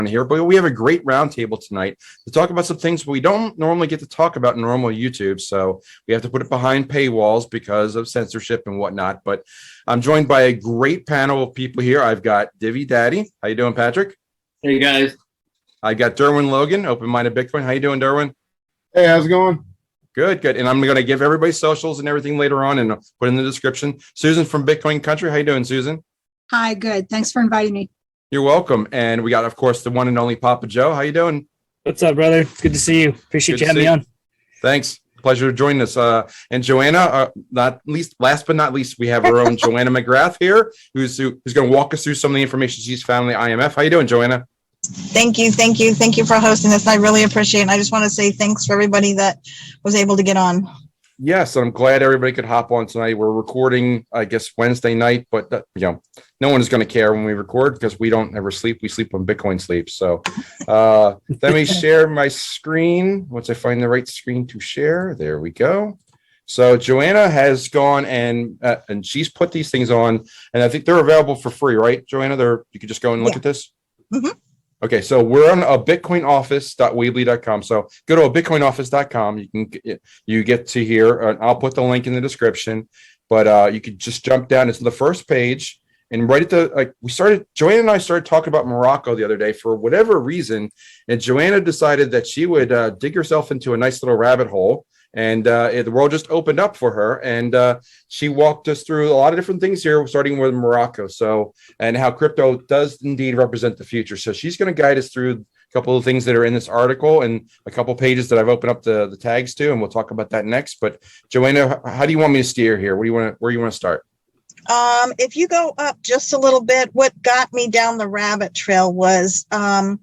here, but we have a great roundtable tonight to talk about some things we don't normally get to talk about in normal YouTube. So we have to put it behind paywalls because of censorship and whatnot. But I'm joined by a great panel of people here. I've got Divi Daddy. How you doing, Patrick? Hey guys. I got Derwin Logan, OpenMinded Bitcoin. How you doing, Derwin? Hey, how's it going? Good, good. And I'm going to give everybody socials and everything later on and put in the description. Susan from Bitcoin Country. How you doing, Susan? Hi, good. Thanks for inviting me. You're welcome. And we got, of course, the one and only Pappajo. How you doing? What's up, brother? Good to see you. Appreciate you having me on. Thanks. Pleasure to join us. And Joanna, last but not least, we have our own Joanna McGrath here, who's going to walk us through some of the information she's found in the IMF. How you doing, Joanna? Thank you for hosting this. I really appreciate it. And I just want to say thanks for everybody that was able to get on. Yes, I'm glad everybody could hop on tonight. We're recording, I guess, Wednesday night, but no one is going to care when we record because we don't ever sleep. We sleep when Bitcoin sleeps. So let me share my screen once I find the right screen to share. There we go. So Joanna has gone and she's put these things on, and I think they're available for free, right, Joanna? You could just go and look at this. Mm-hmm. Okay, so we're on a bitcoinoffice.weebly.com. So go to a bitcoinoffice.com. You get to here. I'll put the link in the description, but you could just jump down. It's the first page, and right at Joanna and I started talking about Morocco the other day for whatever reason, and Joanna decided that she would dig herself into a nice little rabbit hole. And the world just opened up for her, and she walked us through a lot of different things here, starting with Morocco. So, and how crypto does indeed represent the future. So she's going to guide us through a couple of things that are in this article and a couple of pages that I've opened up the tags to, and we'll talk about that next. But Joanna, how do you want me to steer here? Where do you want to start? If you go up just a little bit, what got me down the rabbit trail was the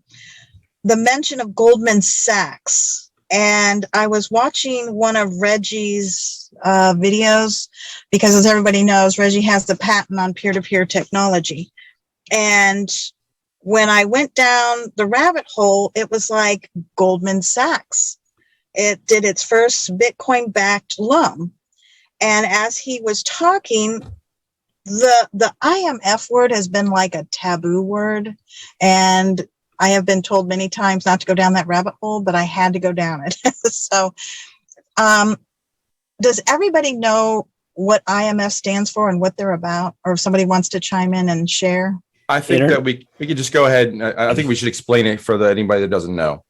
mention of Goldman Sachs. And I was watching one of Reggie's videos because, as everybody knows, Reggie has the patent on peer-to-peer technology. And when I went down the rabbit hole, it was like Goldman Sachs. It did its first Bitcoin-backed loan. And as he was talking, the IMF word has been like a taboo word. And I have been told many times not to go down that rabbit hole, but I had to go down it. So does everybody know what IMF stands for and what they're about? Or if somebody wants to chime in and share? I think that we could just go ahead. And I think we should explain it for anybody that doesn't know.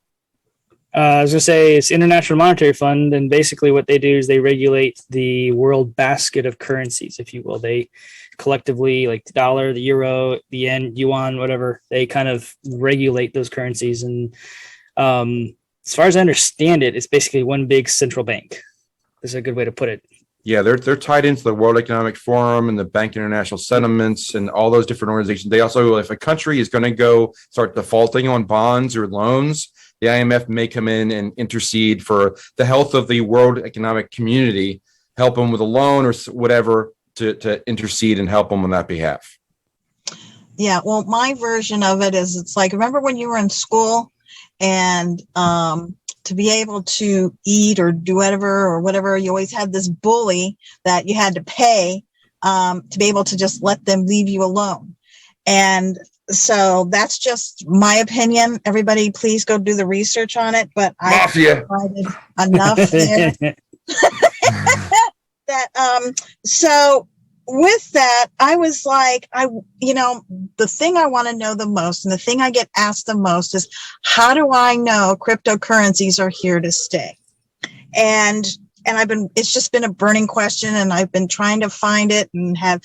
I was going to say it's International Monetary Fund, and basically what they do is they regulate the world basket of currencies, if you will. They collectively, like the dollar, the euro, the yen, yuan, whatever, they kind of regulate those currencies. And as far as I understand it, it's basically one big central bank. This is a good way to put it. Yeah, they're tied into the World Economic Forum and the Bank International Settlements and all those different organizations. They also, if a country is going to go start defaulting on bonds or loans, the IMF may come in and intercede for the health of the world economic community, help them with a loan or whatever to intercede and help them on that behalf. Yeah, well, my version of it is it's like, remember when you were in school and to be able to eat or do whatever, you always had this bully that you had to pay to be able to just let them leave you alone. And so that's just my opinion. Everybody, please go do the research on it. But I provided enough there. So with that, I was like, the thing I want to know the most and the thing I get asked the most is, how do I know cryptocurrencies are here to stay? And it's just been a burning question, and I've been trying to find it and have,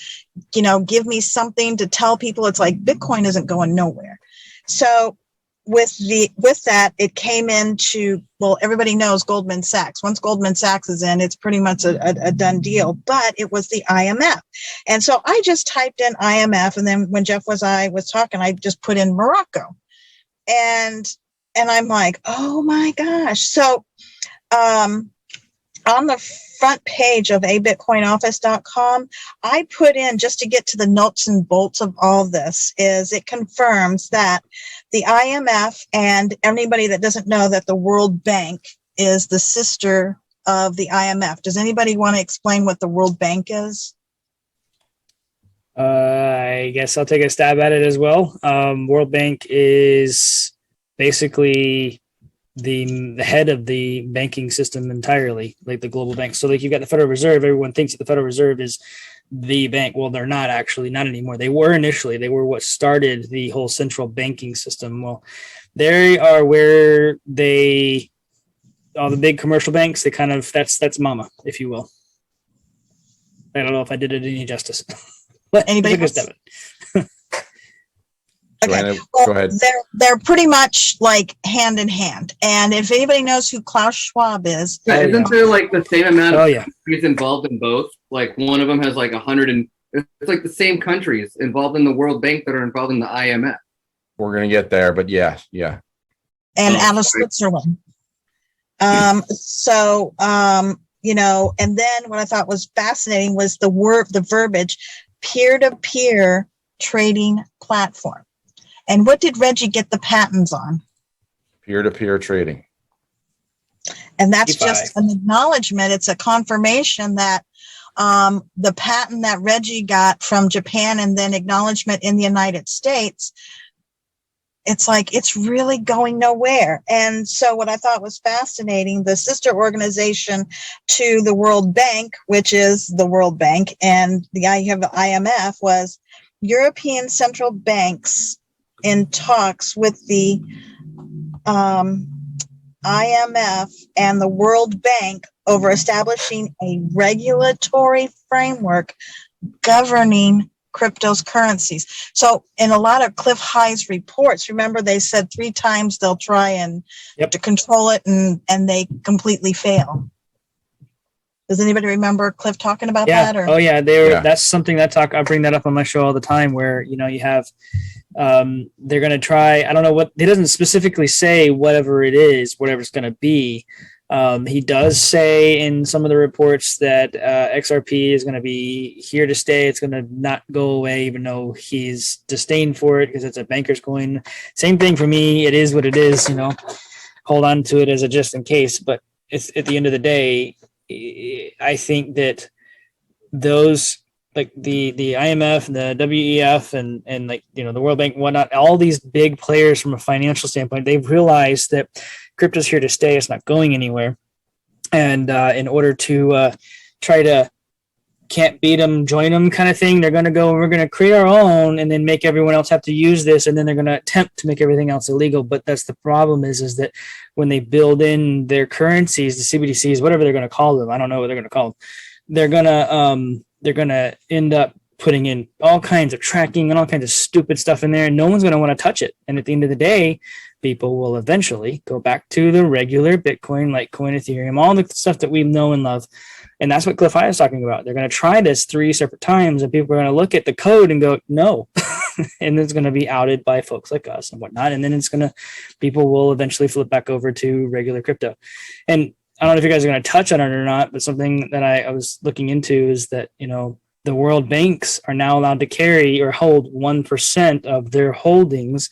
give me something to tell people. It's like Bitcoin isn't going nowhere. So with that, it came into, well, everybody knows Goldman Sachs. Once Goldman Sachs is in, it's pretty much a done deal, but it was the IMF. And so I just typed in IMF, and then when Jeff was talking, I just put in Morocco, and I'm like, oh my gosh. So, on the front page of abitcoinoffice.com, I put in, just to get to the nuts and bolts of all this, is it confirms that the IMF, and anybody that doesn't know that the World Bank is the sister of the IMF. Does anybody want to explain what the World Bank is? I guess I'll take a stab at it as well. World Bank is basically the head of the banking system entirely, like the global bank. So like you've got the Federal Reserve. Everyone thinks that the Federal Reserve is the bank. Well, they're not actually, not anymore. They were initially. They were what started the whole central banking system. Well, they are where all the big commercial banks, they kind of, that's mama, if you will. I don't know if I did it any justice. But Anybody take a stab else? at it. Joanna, Well, go ahead. they're pretty much like hand in hand. And if anybody knows who Klaus Schwab is, Yeah, Oh, isn't yeah. there like the same amount Oh of yeah. countries involved in both? Like one of them has like 100 and it's like the same countries involved in the World Bank that are involved in the IMF. We're gonna get there, but yeah. and Oh, out of sorry. Switzerland. You know, and then what I thought was fascinating was the verbiage, peer-to-peer trading platform. And what did Reggie get the patents on? Peer-to-peer trading. And that's DIvi. just an acknowledgement. It's a confirmation that the patent that Reggie got from Japan and then acknowledgement in the United States, it's like it's really going nowhere. And so what I thought was fascinating, the sister organization to the World Bank, which is the World Bank, and you have the IMF, was European central banks in talks with the IMF and the World Bank over establishing a regulatory framework governing cryptocurrencies. So in a lot of Cliff High's reports, remember they said 3 times they'll try and Yep. to control it and they completely fail. Does anybody remember Cliff talking about Yeah. that? Or Oh yeah. Yeah. That's something I bring that up on my show all the time where, you know, you have, they're going to try, I don't know what, he doesn't specifically say whatever it is, whatever it's going to be. He does say in some of the reports that XRP is going to be here to stay. It's going to not go away, even though he's disdain for it because it's a banker's coin. Same thing for me. It is what it is, you know, hold on to it as a just in case. But it's, at the end of the day, I think that those, like the IMF and the WEF and like, you know, the World Bank and whatnot, all these big players from a financial standpoint, they've realized that crypto's here to stay. It's not going anywhere. And in order to try to can't beat them, join them kind of thing, they're going to go, we're going to create our own and then make everyone else have to use this. And then they're going to attempt to make everything else illegal. But that's the problem is that when they build in their currencies, the CBDCs, whatever they're going to call them, I don't know what they're going to call them. They're going to end up putting in all kinds of tracking and all kinds of stupid stuff in there, and no one's going to want to touch it. And at the end of the day, people will eventually go back to the regular Bitcoin, Litecoin, Ethereum, all the stuff that we know and love. And that's what Cliff High is talking about. They're going to try this 3 separate times, and people are going to look at the code and go, no. And it's going to be outed by folks like us and whatnot. And then people will eventually flip back over to regular crypto. And I don't know if you guys are going to touch on it or not, but something that I was looking into is that, you know, the world banks are now allowed to carry or hold 1% of their holdings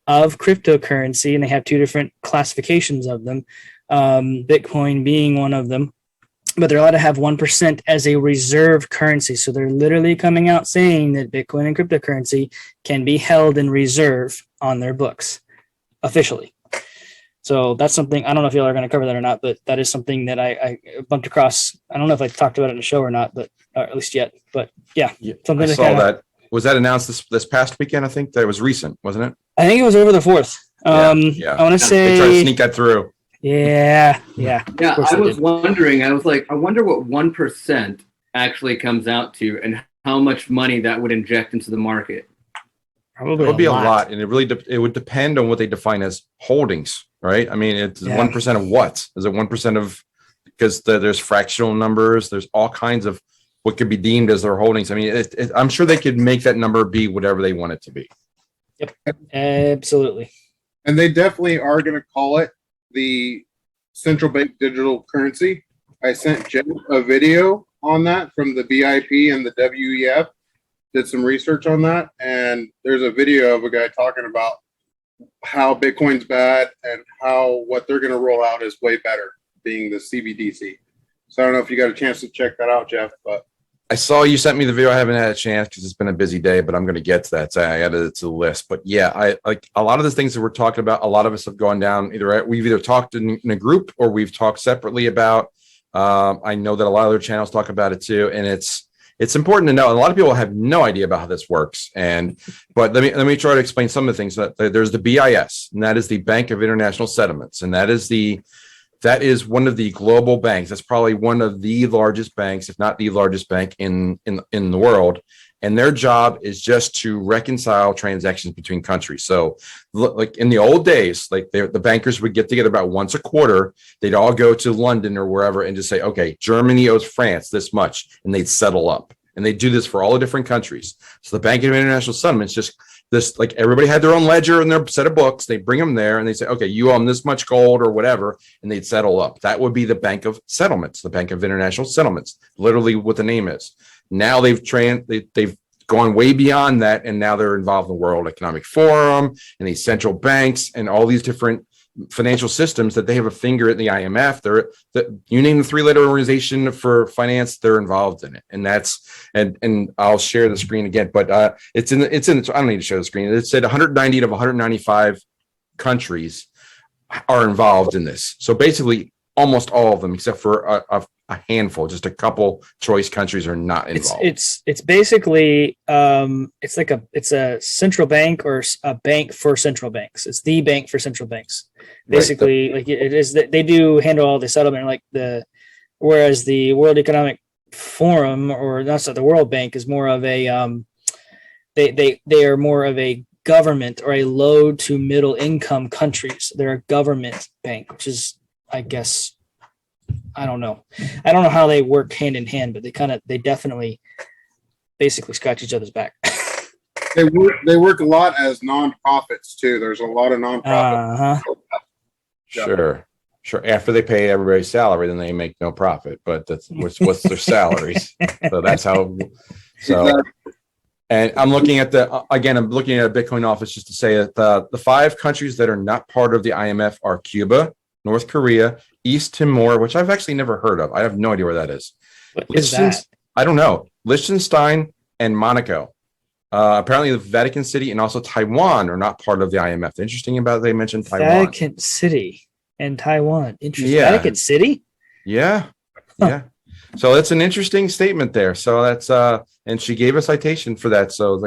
of cryptocurrency, and they have 2 different classifications of them, Bitcoin being one of them, but they're allowed to have 1% as a reserve currency. So they're literally coming out saying that Bitcoin and cryptocurrency can be held in reserve on their books officially. So that's something, I don't know if y'all are going to cover that or not, but that is something that I bumped across. I don't know if I talked about it in the show or not, but or at least yet. But yeah, something I to saw kinda, that. Was that announced this past weekend? I think that was recent, wasn't it? I think it was over the 4th. Yeah. I want to They tried to say, sneak that through. yeah. Yeah, Of course I they was did. wondering, I was like, I wonder what 1% actually comes out to and how much money that would inject into the market. Probably It would be a lot, and it would depend on what they define as holdings, right? I mean, it's Yeah. 1% of what? Is it 1% of, because there's fractional numbers, there's all kinds of what could be deemed as their holdings. I mean, I'm sure they could make that number be whatever they want it to be. Yep, absolutely. And they definitely are going to call it the central bank digital currency. I sent Jeff a video on that from the BIP and the WEF. Did some research on that, and there's a video of a guy talking about how Bitcoin's bad and how what they're going to roll out is way better, being the CBDC. So I don't know if you got a chance to check that out, Jeff, but I saw you sent me the video. I haven't had a chance because it's been a busy day, but I'm going to get to that. So I added it to the list. But yeah, I like a lot of the things that we're talking about. A lot of us have gone down we've either talked in a group or we've talked separately about. I know that a lot of other channels talk about it too, and it's important to know. And a lot of people have no idea about how this works. But let me try to explain some of the things. That there's the BIS, and that is the Bank of International Settlements, and that is one of the global banks. That's probably one of the largest banks, if not the largest bank in the world. And their job is just to reconcile transactions between countries. So like in the old days, like the bankers would get together about once a quarter. They'd all go to London or wherever and just say, okay, Germany owes France this much, and they'd settle up. And they do this for all the different countries. So the Bank of International Settlements just this, like everybody had their own ledger and their set of books. They bring them there and they say, okay, you own this much gold or whatever, and they'd settle up. That would be the Bank of Settlements, the Bank of International Settlements, literally what the name is. Now they've gone way beyond that, and now they're involved in the World Economic Forum and these central banks and all these different financial systems that they have a finger at the IMF. You name the three-letter organization for finance, they're involved in it. And and I'll share the screen again, but it's in I don't need to show the screen. It said 190 of 195 countries are involved in this. So basically almost all of them, except for a handful, just a couple choice countries are not involved. It's basically it's a central bank or a bank for central banks. It's the bank for central banks. Basically, right. Like it is that they do handle all the settlement, whereas the World Economic Forum, or not so the World Bank, is more of a they are more of a government or a low to middle income countries. They're a government bank, which is, I guess, I don't know how they work hand in hand, but they definitely basically scratch each other's back. They work a lot as nonprofits too. There's a lot of nonprofits. Sure. After they pay everybody's salary, then they make no profit. But that's what's their salaries. So that's how. So, and I'm looking at a Bitcoin office just to say that the 5 countries that are not part of the IMF are Cuba, North Korea, East Timor, which I've actually never heard of. I have no idea where that is. What is that? I don't know. Liechtenstein and Monaco. Apparently the Vatican City and also Taiwan are not part of the IMF. Interesting about they mentioned Taiwan. Vatican City and Taiwan. Interesting. Yeah. Vatican City? Yeah. Huh. Yeah. So that's an interesting statement there. So that's and she gave a citation for that. So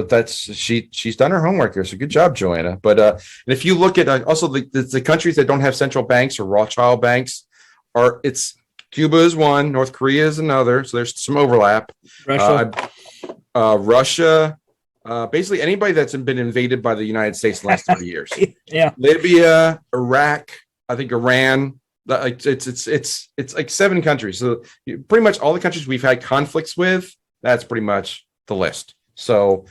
that's she's done her homework here. So good job, Joanna. But and if you look at also the countries that don't have central banks or Rothschild banks, it's Cuba is one, North Korea is another. So there's some overlap. Russia, basically anybody that's been invaded by the United States in the last 30 years. Yeah. Libya, Iraq, I think Iran. It's like 7 countries. So pretty much all the countries we've had conflicts with, that's pretty much the list. So,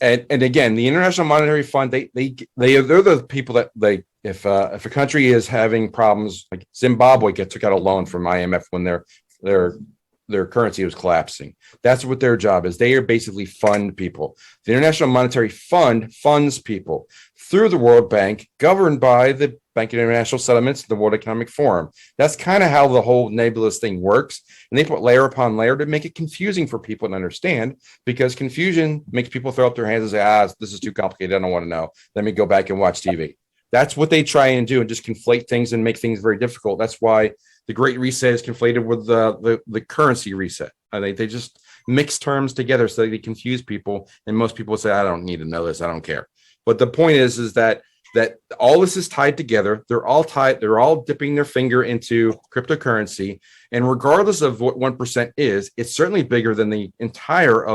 and again, the International Monetary Fund, they're the people that if a country is having problems, like Zimbabwe took out a loan from IMF when their currency was collapsing. That's what their job is. They are basically fund people. The International Monetary Fund funds people through the World Bank, governed by the Bank of International Settlements, the World Economic Forum. That's kind of how the whole nebulous thing works. And they put layer upon layer to make it confusing for people to understand, because confusion makes people throw up their hands and say, this is too complicated. I don't want to know. Let me go back and watch TV. That's what they try and do, and just conflate things and make things very difficult. That's why the Great Reset is conflated with the currency reset. They just mix terms together so they confuse people. And most people say, I don't need to know this. I don't care. But the point is that all this is tied together. They're all tied. They're all dipping their finger into cryptocurrency. And regardless of what 1% is, it's certainly bigger than the entire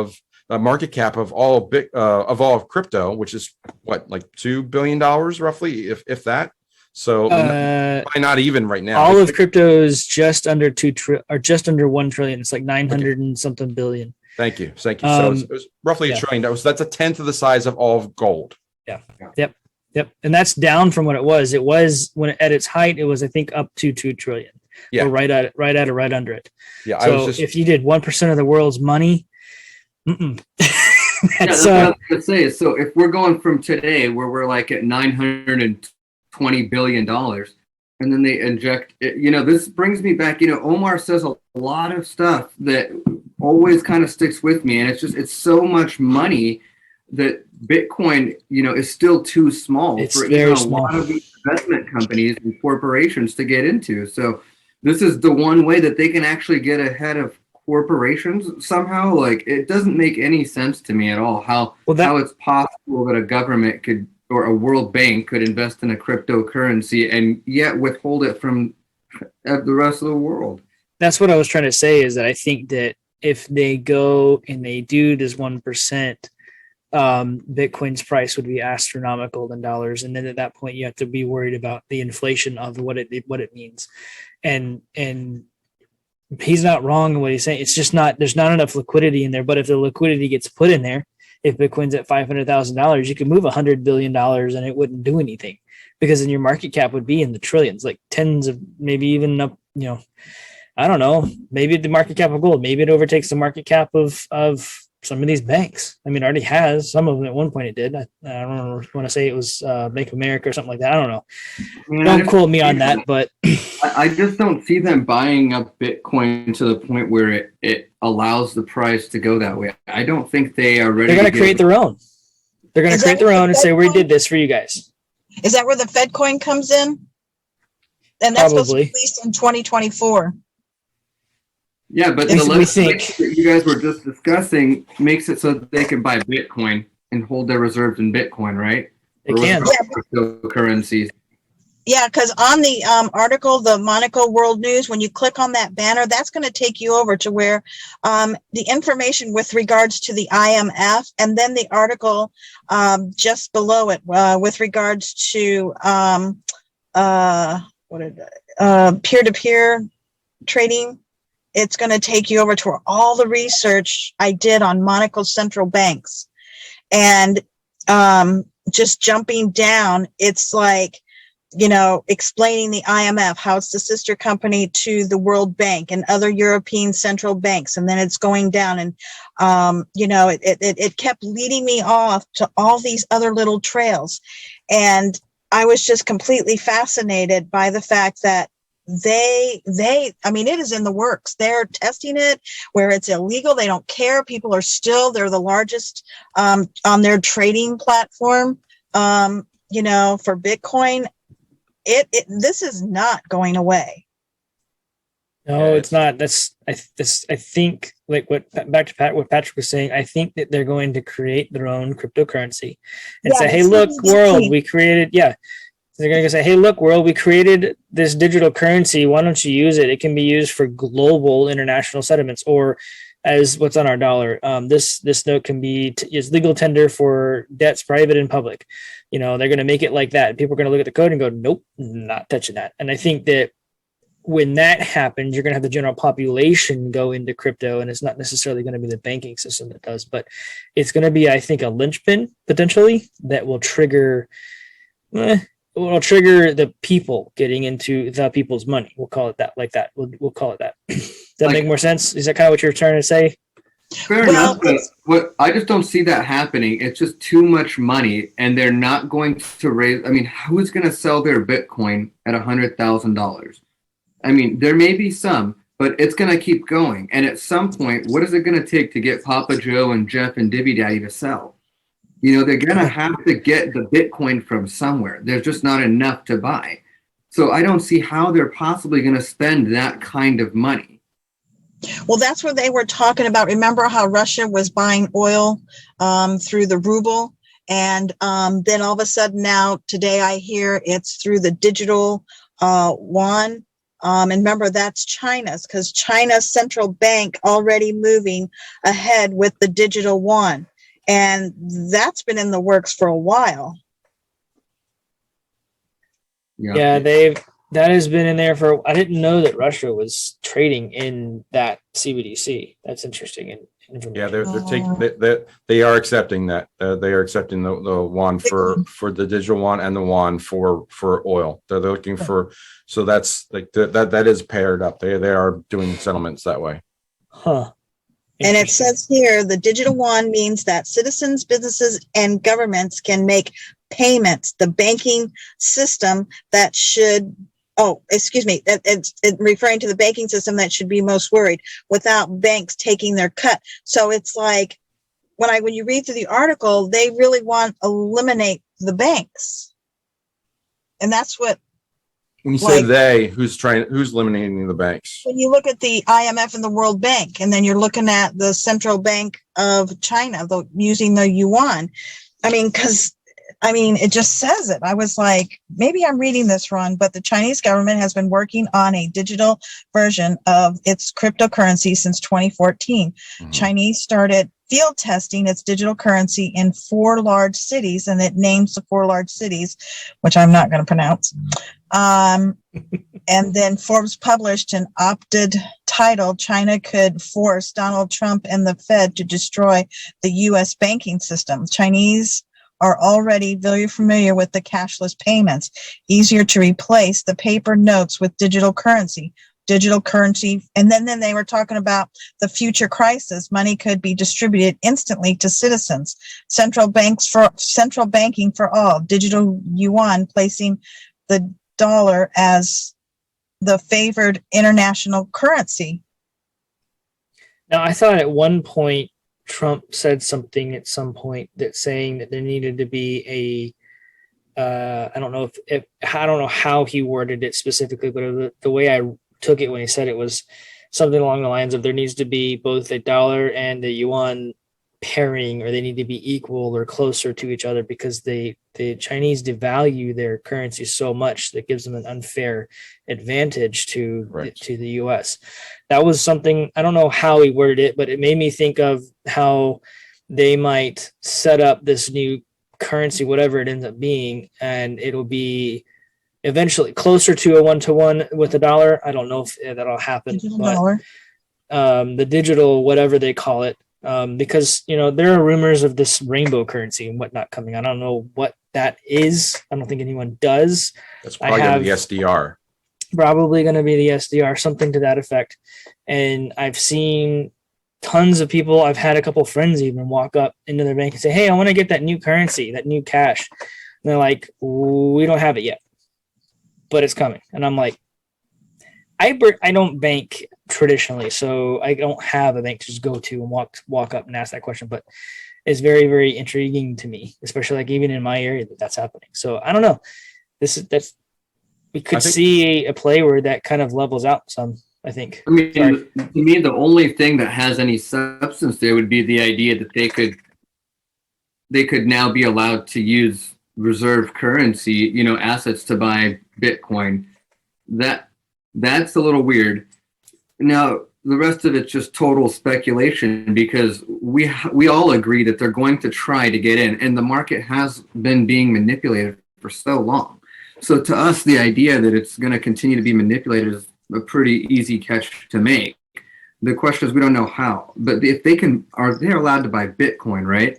market cap of all of crypto, which is like $2 billion roughly, if that. So probably not even right now. All of crypto is just under just under 1 trillion. It's like 900 and something billion. Thank you. So it was roughly a trillion. That's a tenth of the size of all of gold. Yeah. Yep. And that's down from what it was. It was at its height, it was, I think, up to 2 trillion. Yeah. Or right under it. Yeah. So if you did 1% of the world's money, that's what I was going to say. So if we're going from today, where we're like at $920 billion, and then they inject, this brings me back, Omar says a lot of stuff that always kind of sticks with me, and it's so much money that Bitcoin, is still too small It's for very even a small. lot of these investment companies and corporations to get into. So this is the one way that they can actually get ahead of corporations somehow. Like, it doesn't make any sense to me at all how it's possible that a government could, or a world bank could, invest in a cryptocurrency and yet withhold it from the rest of the world. That's what I was trying to say, is that I think that if they go and they do this 1%, Bitcoin's price would be astronomical in dollars, and then at that point you have to be worried about the inflation of what it means. And he's not wrong in what he's saying. It's just there's not enough liquidity in there. But if the liquidity gets put in there, if Bitcoin's at $500,000, you could move $100 billion and it wouldn't do anything, because then your market cap would be in the trillions, like tens of, maybe even up, I don't know, maybe the market cap of gold, maybe it overtakes the market cap of some of these banks. I mean, it already has. Some of them at one point it did. I don't know, want to say it was Bank of America or something like that. I don't know. Don't quote me on that, but I just don't see them buying up Bitcoin to the point where it allows the price to go that way. I don't think they are ready. They're going to create their own. They're going to create their own and say, we did this for you guys. Is that where the Fed coin comes in? And that's supposed to be released in 2024. Yeah, but the legislation that you guys were just discussing makes it so that they can buy Bitcoin and hold their reserves in Bitcoin, right? They can. Cryptocurrencies. Yeah, because on the article, the Monaco World News, when you click on that banner, that's going to take you over to where the information with regards to the IMF, and then the article just below it with regards to peer-to-peer trading. It's going to take you over to all the research I did on Monaco central banks. And just jumping down, it's like, explaining the IMF, how it's the sister company to the World Bank and other European central banks. And then it's going down and, it kept leading me off to all these other little trails. And I was just completely fascinated by the fact that it is in the works. They're testing it where it's illegal. They don't care. People are they're the largest on their trading platform, for Bitcoin. This is not going away. No, it's not. I think, like what Patrick was saying, I think that they're going to create their own cryptocurrency and say, hey, look, world, we created, they're going to say, hey, look, world, we created this digital currency. Why don't you use it? It can be used for global international settlements, or as what's on our dollar. This note can be is legal tender for debts private and public. They're going to make it like that. People are going to look at the code and go, nope, not touching that. And I think that when that happens, you're going to have the general population go into crypto, and it's not necessarily going to be the banking system that does, but it's going to be, I think, a linchpin potentially that will trigger the people getting into the people's money. We'll call it that, like that. We'll call it that. Does that make more sense? Is that kind of what you're trying to say? Fair enough, but I just don't see that happening. It's just too much money, and they're not going to raise. I mean, who's going to sell their Bitcoin at $100,000? I mean, there may be some, but it's going to keep going. And at some point, what is it going to take to get Pappajo and Jeff and DIvi to sell? They're going to have to get the Bitcoin from somewhere. There's just not enough to buy. So I don't see how they're possibly going to spend that kind of money. Well, that's what they were talking about. Remember how Russia was buying oil through the ruble? And then all of a sudden now, today I hear it's through the digital yuan. And remember, that's China's, because China's central bank already moving ahead with the digital yuan. And that's been in the works for a while. Yeah, that has been in there for. I didn't know that Russia was trading in that CBDC. That's interesting. Yeah, they are accepting that. They are accepting the yuan for the digital yuan and the yuan for oil. They're looking for, so that's like that is paired up. They are doing settlements that way. Huh. And it says here, the digital yuan means that citizens, businesses, and governments can make payments. The banking system that should Oh, excuse me. It's referring to the banking system that should be most worried without banks taking their cut. So it's like when you read through the article, they really want to eliminate the banks. And that's what, When you say like, who's eliminating the banks? when you look at the IMF and the World Bank, and then you're looking at the Central Bank of China, using the yuan. It just says it. I was like, maybe I'm reading this wrong, but the Chinese government has been working on a digital version of its cryptocurrency since 2014. Mhm. Chinese started field testing its digital currency in 4 large cities, and it names the 4 large cities, which I'm not going to pronounce. And then Forbes published an opted title, China Could Force Donald Trump and the Fed to Destroy the U.S. Banking System. Chinese are already very familiar with the cashless payments, easier to replace the paper notes with digital currency. And then they were talking about the future crisis. Money could be distributed instantly to citizens. Central banking for all. Digital yuan, placing the dollar as the favored international currency. Now, I thought at one point Trump said something at some point that saying that there needed to be I don't know I don't know how he worded it specifically, but the way I took it when he said it was something along the lines of there needs to be both a dollar and the yuan pairing, or they need to be equal or closer to each other, because the Chinese devalue their currency so much that gives them an unfair advantage to the US. That was something, I don't know how he worded it, but it made me think of how they might set up this new currency, whatever it ends up being, and it'll be eventually closer to a 1-to-1 with a dollar. I don't know if that'll happen, Digital but dollar. the digital, whatever they call it, because there are rumors of this rainbow currency and whatnot coming. I don't know what that is. I don't think anyone does. That's probably going to be SDR. Probably going to be the SDR, something to that effect. And I've seen tons of people. I've had a couple friends even walk up into their bank and say, "Hey, I want to get that new currency, that new cash." And they're like, "We don't have it yet, but it's coming." And I'm like, I don't bank traditionally, so I don't have a bank to just go to and walk up and ask that question. But it's very, very intriguing to me, especially like even in my area that's happening. So I don't know. We could see a play where that kind of levels out some, I think. I mean, to me, the only thing that has any substance there would be the idea that they could now be allowed to use reserve currency, assets to buy Bitcoin. That's a little weird. Now, the rest of it's just total speculation, because we all agree that they're going to try to get in, and the market has been being manipulated for so long. So to us, the idea that it's going to continue to be manipulated is a pretty easy catch to make. The question is, we don't know how. But if they're allowed to buy Bitcoin, right?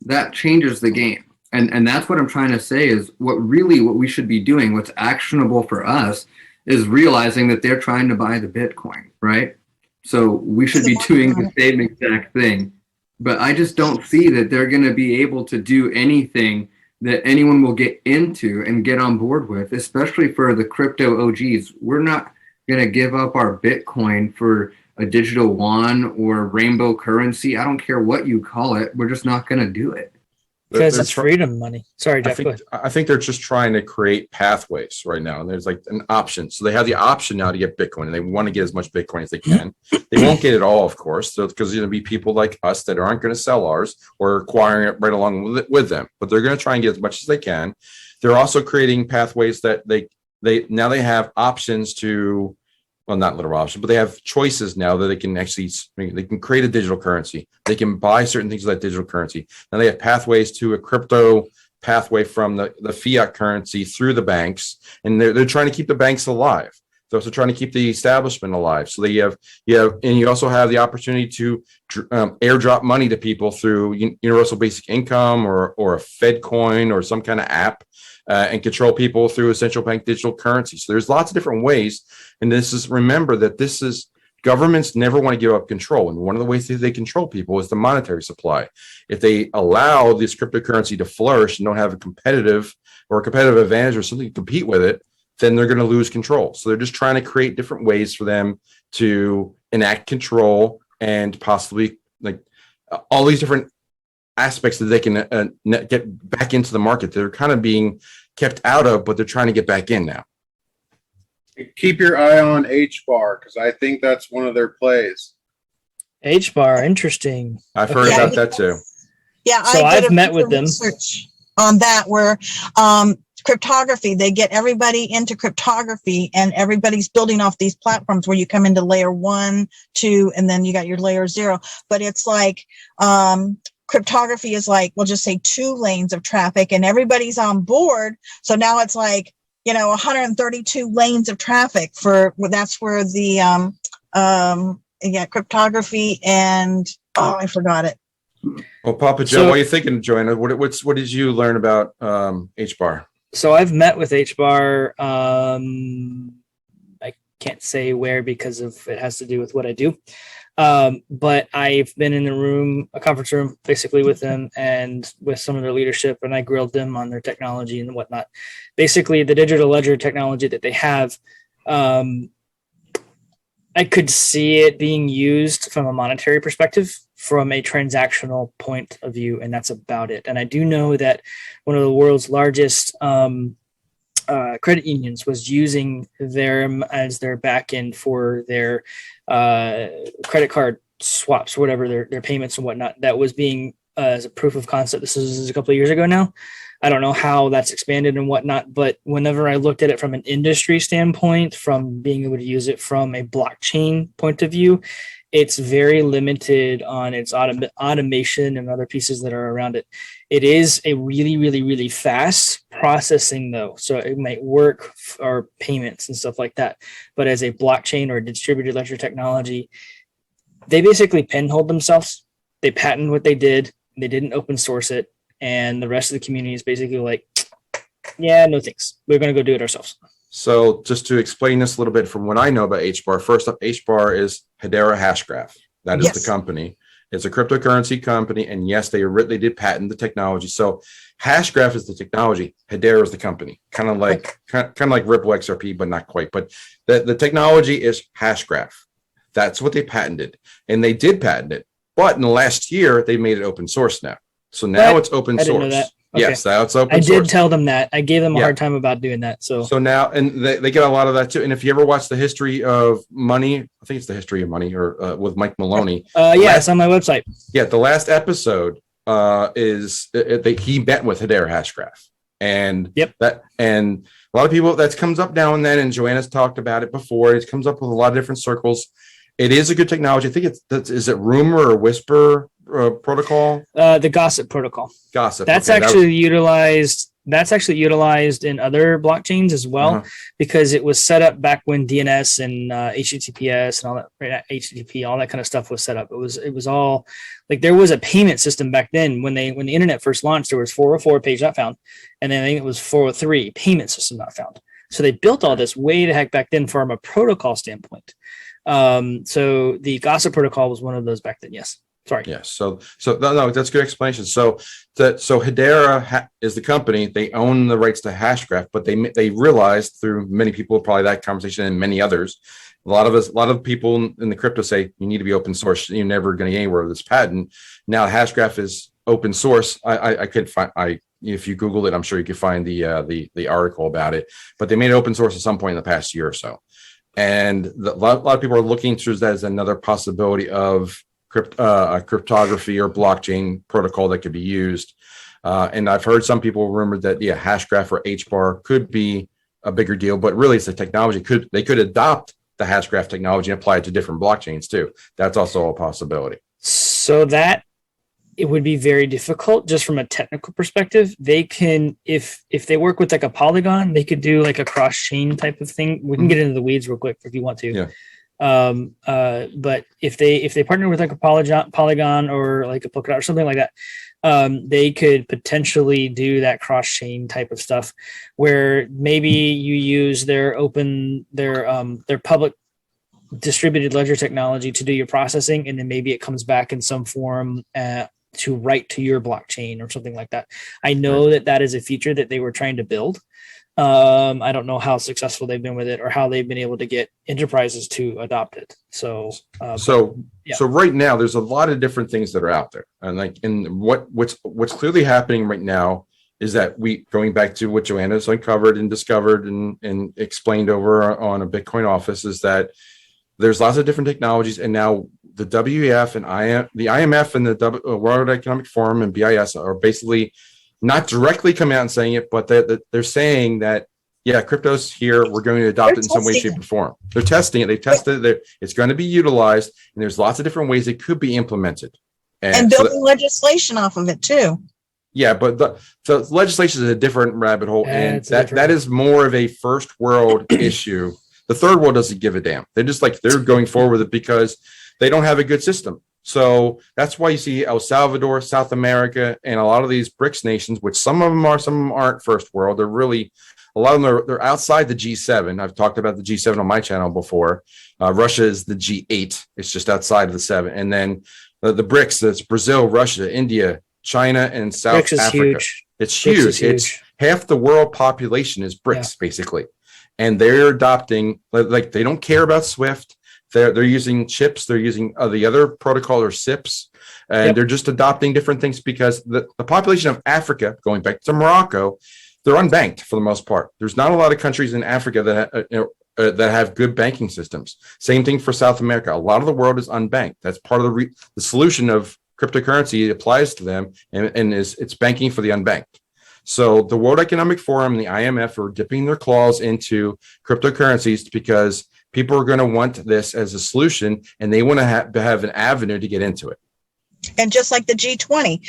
That changes the game. And that's what I'm trying to say is what we should be doing, what's actionable for us, is realizing that they're trying to buy the Bitcoin, right? So we should be doing the same exact thing. But I just don't see that they're going to be able to do anything that anyone will get into and get on board with, especially for the crypto OGs. We're not going to give up our Bitcoin for a digital yuan or rainbow currency. I don't care what you call it. We're just not going to do it. Because it's freedom money. Sorry, Jeff. I think they're just trying to create pathways right now. And there's like an option. So they have the option now to get Bitcoin, and they want to get as much Bitcoin as they can. They won't get it all, of course, because there's going to be people like us that aren't going to sell ours or acquiring it right along with them. But they're going to try and get as much as they can. They're also creating pathways that they have options to, well, not literal option, but they have choices now that they can create a digital currency. They can buy certain things like digital currency. Now they have pathways to a crypto pathway from the fiat currency through the banks, and they're trying to keep the banks alive. They're also trying to keep the establishment alive. So and you also have the opportunity to airdrop money to people through universal basic income or a Fed coin or some kind of app. And control people through a central bank digital currency. So there's lots of different ways. And remember that governments never want to give up control. And one of the ways that they control people is the monetary supply. If they allow this cryptocurrency to flourish and don't have a competitive advantage or something to compete with it, then they're going to lose control. So they're just trying to create different ways for them to enact control and possibly like all these different aspects that they can get back into the market. They're kind of being kept out of, but they're trying to get back in now. Keep your eye on HBAR because I think that's one of their plays. HBAR, interesting. I've heard Yeah, about that too. Yeah, So I did I've a met piece with of them. research on that where cryptography, they get everybody into cryptography and everybody's building off these platforms where you come into layer 1, 2, and then you got your layer 0. But it's like cryptography is like, we'll just say 2 lanes of traffic and everybody's on board. So now it's like, 132 lanes of traffic that's where the cryptography and I forgot it. Well, Papa Joe, what are you thinking, Joanna? What did you learn about HBAR? So I've met with HBAR. I can't say where because of it has to do with what I do. But I've been in a conference room, basically with them and with some of their leadership, and I grilled them on their technology and whatnot. Basically, the digital ledger technology that they have, I could see it being used from a monetary perspective, from a transactional point of view, and that's about it. And I do know that one of the world's largest credit unions was using them as their backend for their credit card swaps, whatever their payments and whatnot. That was being as a proof of concept. This is a couple of years ago now. I don't know how that's expanded and whatnot, but whenever I looked at it from an industry standpoint, from being able to use it from a blockchain point of view, it's very limited on its automation and other pieces that are around it. It is a really, really, really fast processing though. So it might work for payments and stuff like that. But as a blockchain or a distributed ledger technology, they basically pinholed themselves. They patented what they did. They didn't open source it. And the rest of the community is basically like, yeah, no thanks. We're going to go do it ourselves. So just to explain this a little bit from what I know about HBAR, first up, HBAR is Hedera Hashgraph. That is Yes. the company. It's a cryptocurrency company. And yes, they did patent the technology. So Hashgraph is the technology. Hedera is the company. Kind of like Ripple XRP, but not quite. But the technology is Hashgraph. That's what they patented. And they did patent it. But in the last year, they made it open source now. So now What? it's open I didn't know source. that. Okay. Yes, now it's open I source. did tell them that. I gave them a Yeah. hard time about doing that. So now, and they get a lot of that too. And if you ever watch the history of money, I think it's the history of money, or with Mike Maloney. it's on my website. Yeah, the last episode is he met with Hedera Hashgraph, and Yep. and a lot of people that comes up now and then. And Joanna's talked about it before. It comes up with a lot of different circles. It is a good technology. I think is it rumor or whisper protocol? The gossip protocol. Gossip. That's Okay, actually utilized. That's actually utilized in other blockchains as well, because it was set up back when DNS and HTTPS and all that, right, HTTP, all that kind of stuff was set up. It was all like there was a payment system back then when the internet first launched. There was 404 page not found, and then I think it was 403 payment system not found. So they built all this way the heck back then from a protocol standpoint. So the gossip protocol was one of those back then. Yes. Sorry. Yes. So no, that's a good explanation. So Hedera is the company. They own the rights to Hashgraph, but they realized through many people, probably that conversation and many others, a lot of people in the crypto say you need to be open source. You're never going to get anywhere with this patent. Now Hashgraph is open source. I could find if you Google it, I'm sure you could find the article about it. But they made it open source at some point in the past year or so. And a lot of people are looking through that as another possibility of cryptography or blockchain protocol that could be used. And I've heard some people rumored that, Hashgraph or HBAR could be a bigger deal, but really it's the technology. They could adopt the Hashgraph technology and apply it to different blockchains too. That's also a possibility. So that it would be very difficult just from a technical perspective. They can, if they work with like a Polygon, they could do like a cross chain type of thing. We can get into the weeds real quick if you want to. Yeah. But if they partner with like a Polygon or like a Polkadot or something like that, they could potentially do that cross chain type of stuff where maybe you use their public distributed ledger technology to do your processing, and then maybe it comes back in some form to write to your blockchain or something like that. I know that is a feature that they were trying to build. I don't know how successful they've been with it or how they've been able to get enterprises to adopt it. So, So yeah. so right now there's a lot of different things that are out there. And like what's clearly happening right now is that going back to what Joanna's uncovered and discovered and explained over on a Bitcoin office, is that there's lots of different technologies, and now the WEF and the IMF and the World Economic Forum and BIS are basically not directly coming out and saying it, but they're saying that, yeah, crypto's here. We're going to adopt it in some way, shape, or form. They're testing it. They've tested it. It's going to be utilized, and there's lots of different ways it could be implemented. And building legislation off of it too. Yeah, but the legislation is a different rabbit hole, and It's that is more of a first world issue. The third world doesn't give a damn. They're just like, they're going forward with it because they don't have a good system. So that's why you see El Salvador, South America, and a lot of these BRICS nations, which some of them are, some of them aren't first world. They're really, a lot of them they're outside the G7. I've talked about the G7 on my channel before. Russia is the G8. It's just outside of the 7. And then the BRICS, that's Brazil, Russia, India, China, and South BRICS is Africa. huge. It's BRICS huge. is huge. It's half the world population is BRICS, basically. And they're adopting, like, they don't care about SWIFT. They're using chips. They're using the other protocol or SIPs, and they're just adopting different things because the population of Africa, going back to Morocco, they're unbanked for the most part. There's not a lot of countries in Africa that have good banking systems. Same thing for South America. A lot of the world is unbanked. That's part of the solution of cryptocurrency. It applies to them, and it's banking for the unbanked. So the World Economic Forum and the IMF are dipping their claws into cryptocurrencies because people are going to want this as a solution, and they want to have an avenue to get into it. And just like the G20,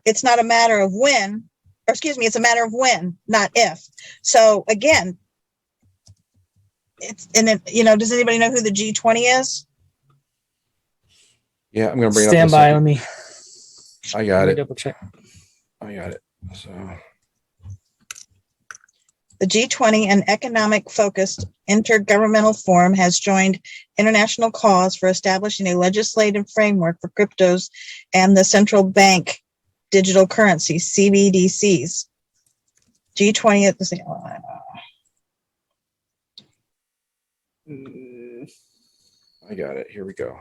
it's not a matter of when, or excuse me, it's a matter of when, not if. So again, does anybody know who the G20 is? Yeah, I'm going to bring it up. Stand by. Let me. I got it. Double check. I got it. So the G20, an economic-focused intergovernmental forum, has joined international calls for establishing a legislative framework for cryptos and the central bank digital currencies, CBDCs. G20 at the same. I got it. Here we go.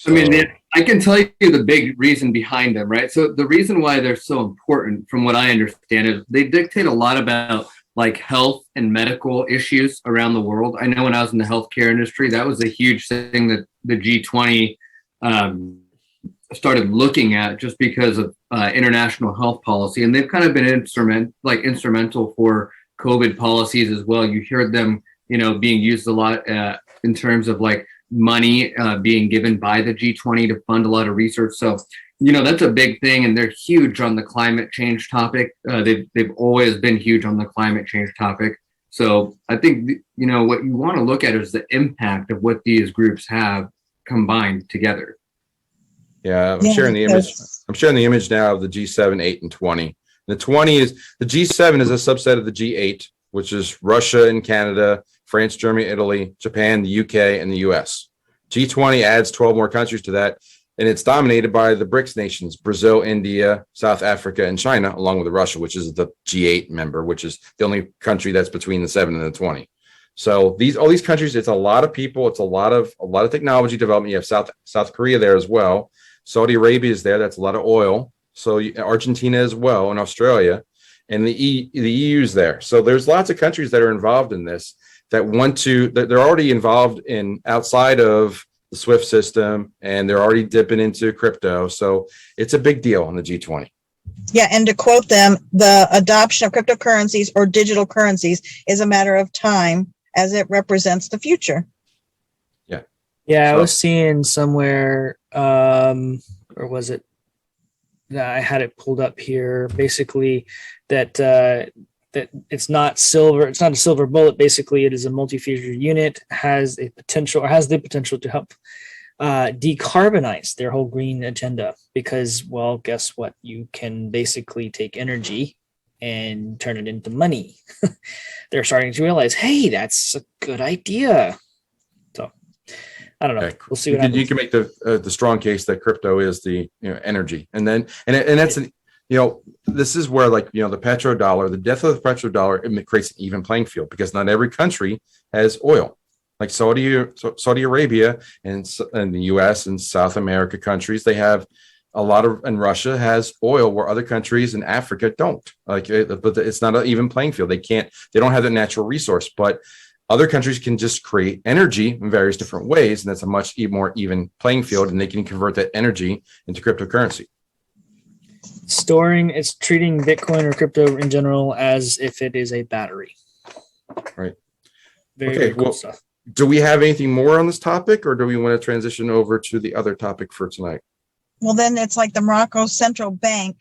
I mean, I can tell you the big reason behind them, right? So the reason why they're so important, from what I understand, is they dictate a lot about like health and medical issues around the world. I know when I was in the healthcare industry, that was a huge thing that the G20 started looking at, just because of international health policy. And they've kind of been instrumental for COVID policies as well. You heard them, being used a lot in terms of like money being given by the G20 to fund a lot of research. So, that's a big thing, and they're huge on the climate change topic. They've always been huge on the climate change topic. So I think, what you want to look at is the impact of what these groups have combined together. Yeah, I'm sharing the image. I'm sharing the image now of the G7, 8, and 20. The G7 is a subset of the G8, which is Russia and Canada, France, Germany, Italy, Japan, the UK, and the US. G20 adds 12 more countries to that, and it's dominated by the BRICS nations: Brazil, India, South Africa, and China, along with Russia, which is the G8 member, which is the only country that's between the 7 and the 20. So all these countries, it's a lot of people, it's a lot of technology development. You have South Korea there as well. Saudi Arabia is there. That's a lot of oil. So Argentina as well, and Australia, and the EU is there. So there's lots of countries that are involved in this that they're already involved in outside of the SWIFT system, and they're already dipping into crypto. So it's a big deal on the G20. Yeah, and to quote them, the adoption of cryptocurrencies or digital currencies is a matter of time, as it represents the future. Yeah, I was seeing somewhere, or was it? I had it pulled up here. Basically, that it's not silver. It's not a silver bullet. Basically, it is a multi-feature unit. Has the potential to help decarbonize their whole green agenda. Because, well, guess what? You can basically take energy and turn it into money. They're starting to realize, hey, that's a good idea. So I don't know. Okay. We'll see what happens. You can make the strong case that crypto is the energy, and that's this is where, like, the petrodollar, the death of the petrodollar, it creates an even playing field because not every country has oil. Like Saudi Arabia and the U.S. and South America countries, they have a lot of, and Russia has oil where other countries in Africa don't. But it's not an even playing field. They don't have the natural resource, but other countries can just create energy in various different ways, and that's a much more even playing field, and they can convert that energy into cryptocurrency. It's treating Bitcoin or crypto in general as if it is a battery. Right. Very cool stuff. Do we have anything more on this topic, or do we want to transition over to the other topic for tonight? Well, then it's like the Morocco Central Bank,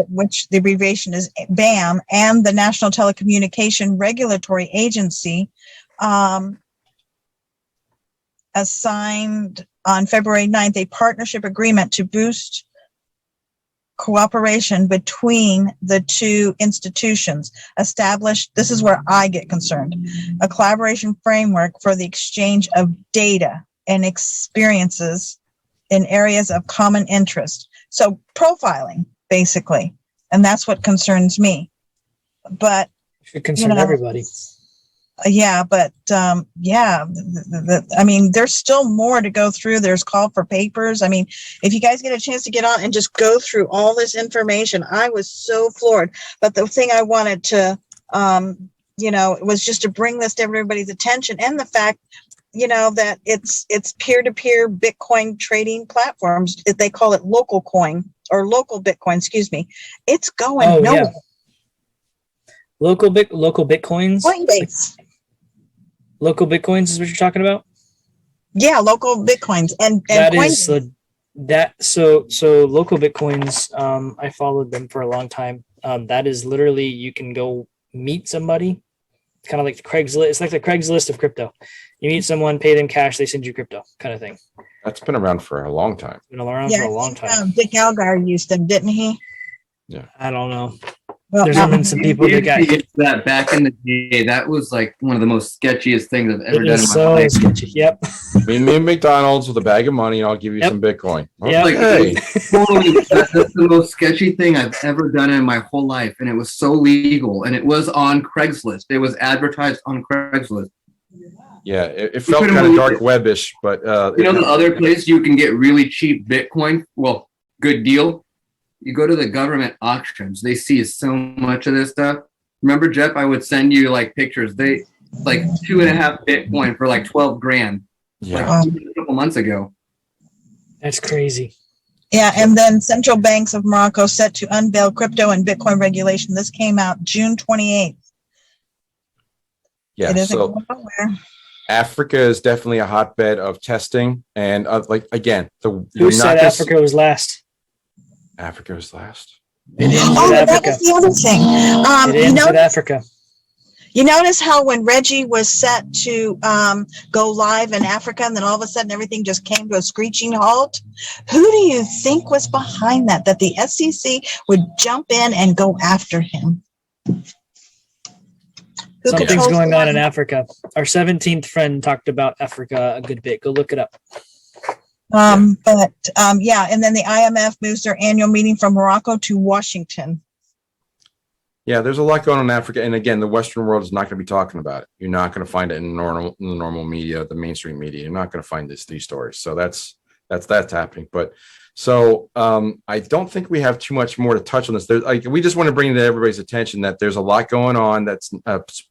which the abbreviation is BAM, and the National Telecommunication Regulatory Agency assigned on February 9th a partnership agreement to boost cooperation between the two institutions. This is where I get concerned, a collaboration framework for the exchange of data and experiences in areas of common interest. So profiling, basically. And that's what concerns me. But it should concern everybody. Yeah, but I mean, there's still more to go through. There's call for papers. I mean, if you guys get a chance to get on and just go through all this information, I was so floored. But the thing I wanted to, was just to bring this to everybody's attention, and the fact, that it's peer-to-peer Bitcoin trading platforms. They call it local coin or local Bitcoin. Excuse me. It's going nowhere. Yeah. Local Bitcoins. Coinbase. Local Bitcoins is what you're talking about? Yeah, local Bitcoins. And that Coinbase. So local Bitcoins, I followed them for a long time. That is literally, you can go meet somebody. It's kind of like the Craigslist. It's like the Craigslist of crypto. You meet someone, pay them cash, they send you crypto, kind of thing. That's been around for a long time. Been around for a long time. Dick Algar used them, didn't he? Yeah. I don't know. Well, There's been some people that got that back in the day. That was like one of the most sketchiest things I've ever done in my so life. sketchy. Yep. Meet me at McDonald's with a bag of money, and I'll give you some Bitcoin. Yep. Okay. That's the most sketchy thing I've ever done in my whole life, and it was so legal, and it was on Craigslist. It was advertised on Craigslist. Yeah, it felt kind of dark web-ish, but the other place you can get really cheap Bitcoin. Well, good deal. You go to the government auctions. They see so much of this stuff. Remember, Jeff? I would send you like pictures. They like 2.5 Bitcoin for like 12 grand. Yeah, like a couple months ago. That's crazy. Yeah, and then central banks of Morocco set to unveil crypto and Bitcoin regulation. This came out June 28th. yeah. It isn't So going nowhere. Africa is definitely a hotbed of testing, and Who said Africa was last? Africa was last. It ends Oh, with that Africa. was the other thing. It ends with Africa. You notice how when Reggie was set to go live in Africa, and then all of a sudden everything just came to a screeching halt? Who do you think was behind that? That the SEC would jump in and go after him? Something's going on in Africa. Our 17th friend talked about Africa a good bit. Go look it up. And then the IMF moves their annual meeting from Morocco to Washington. Yeah, there's a lot going on in Africa, and again, the Western world is not going to be talking about it. You're not going to find it in the normal media, the mainstream media. You're not going to find these stories. So that's happening. But so I don't think we have too much more to touch on this. We just want to bring to everybody's attention that there's a lot going on that's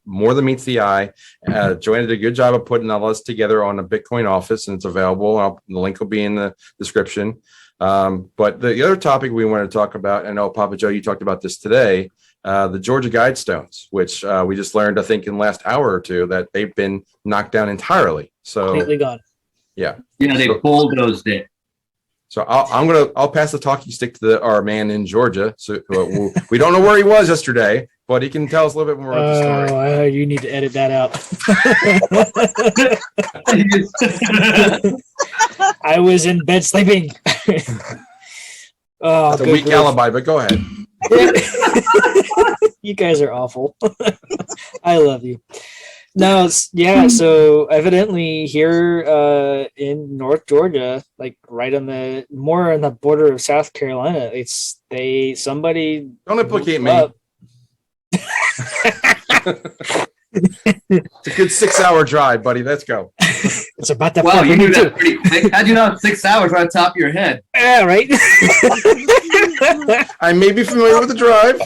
more than meets the eye. Joanna did a good job of putting all this together on a Bitcoin office, and it's available. The link will be in the description. But the other topic we want to talk about, I know Pappajo, you talked about this today. The Georgia Guidestones, which we just learned, I think, in the last hour or two, that they've been knocked down entirely. So completely gone. Yeah. Yeah, they bulldozed it. So I'll pass the talking stick to our man in Georgia. So we don't know where he was yesterday, but he can tell us a little bit more about the story. You need to edit that out. I was in bed sleeping. That's a weak alibi, but go ahead. You guys are awful. I love you. No, yeah. So evidently here in North Georgia, like right on the more on the border of South Carolina, somebody Don't implicate blew me. up. It's a good 6-hour drive, buddy. Let's go. It's about that. Wow, far you for me knew too. that pretty quick. How'd you know 6 hours right on top of your head? Yeah, right. I may be familiar with the drive.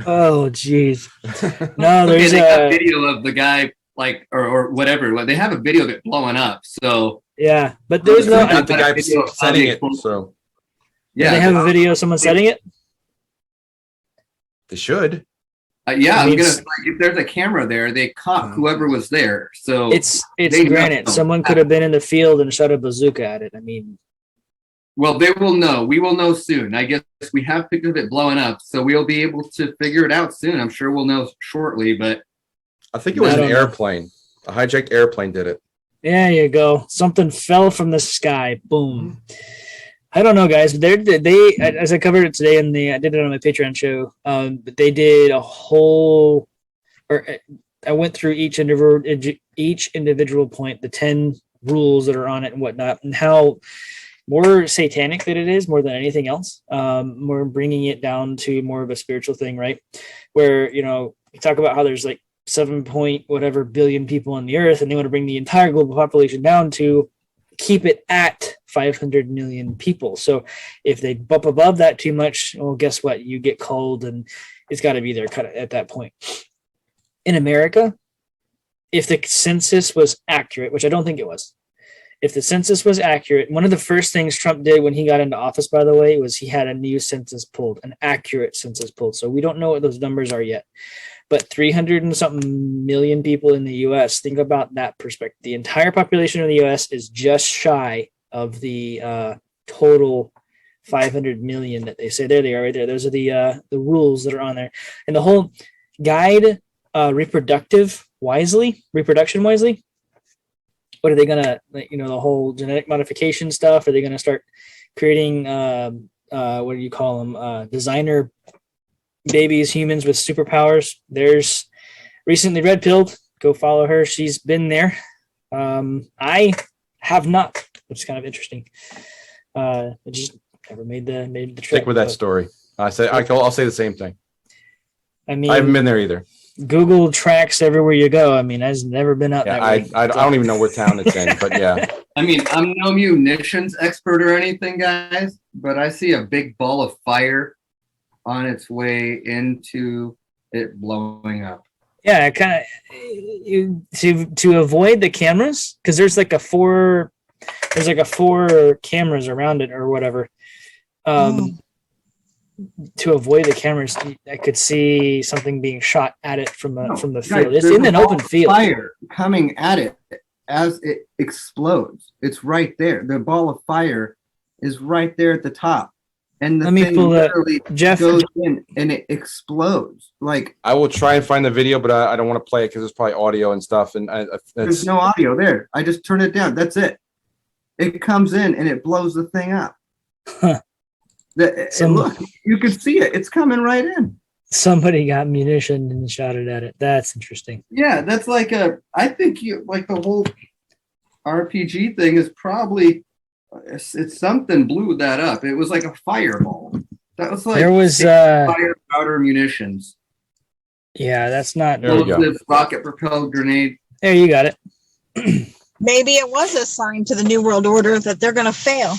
Oh, jeez. No, Okay, there's they got a video of the guy, like, or whatever. Well, they have a video of it blowing up. So yeah, but there's no. Not the guy Video of how setting they it, close- so Yeah, they have a video of someone setting it. they should. Yeah, I I'm mean, gonna. Like, if there's a camera there, they caught whoever was there. So It's They granted. know. Someone could have been in the field and shot a bazooka at it. I mean, well, they will know. We will know soon. I guess we have pictures of it blowing up, so we'll be able to figure it out soon. I'm sure we'll know shortly. But I think it was I an don't know. airplane. A hijacked airplane did it. there you go. Something fell from the sky. Boom. I don't know, guys. But they as I covered it today I did it on my Patreon show. But they did a whole, or I went through each individual point, the 10 rules that are on it and whatnot, and how more satanic that it is more than anything else. We're bringing it down to more of a spiritual thing, right? Where, you talk about how there's like 7 point whatever billion people on the earth, and they want to bring the entire global population down to keep it at 500 million people. So if they bump above that too much, well, guess what? You get cold, and it's got to be there kind of at that point. In America, if the census was accurate, which I don't think it was, if the census was accurate, one of the first things Trump did when he got into office, by the way, was he had a new census pulled, an accurate census pulled. So we don't know what those numbers are yet. But 300 and something million people in the U.S., think about that perspective. The entire population of the U.S. is just shy of the total 500 million that they say. There they are right there. Those are the rules that are on there. And the whole guide reproduction wisely. What are they gonna, the whole genetic modification stuff? Are they gonna start creating what do you call them? Designer babies, humans with superpowers? There's recently red pilled. Go follow her. She's been there. I have not, which is kind of interesting. I just never made the trip. Stick with that story. I'll say the same thing. I mean, I haven't been there either. Google tracks everywhere you go. I mean, I've never been out Yeah, that way. I don't even know what town it's in, but yeah. I mean, I'm no munitions expert or anything, guys, but I see a big ball of fire on its way into it blowing up. Yeah, kind of to avoid the cameras, because there's like four cameras around it or whatever. To avoid the cameras, I could see something being shot at it from the field. It's in an open field. Fire coming at it as it explodes. It's right there. The ball of fire is right there at the top, and the thing literally Jeff goes in and it explodes. Like, I will try and find the video, but I don't want to play it because there's probably audio and stuff. And there's no audio there. I just turn it down. That's it. It comes in and it blows the thing up. Look, you can see it. It's coming right in. Somebody got munition and shot it at it. That's interesting. Yeah, that's like I think the whole RPG thing is probably it's something blew that up. It was like a fireball. That was like there was fire powder munitions. Yeah, that's not. There we go. Rocket propelled grenade. There, you got it. Maybe it was a sign to the New World Order that they're going to fail.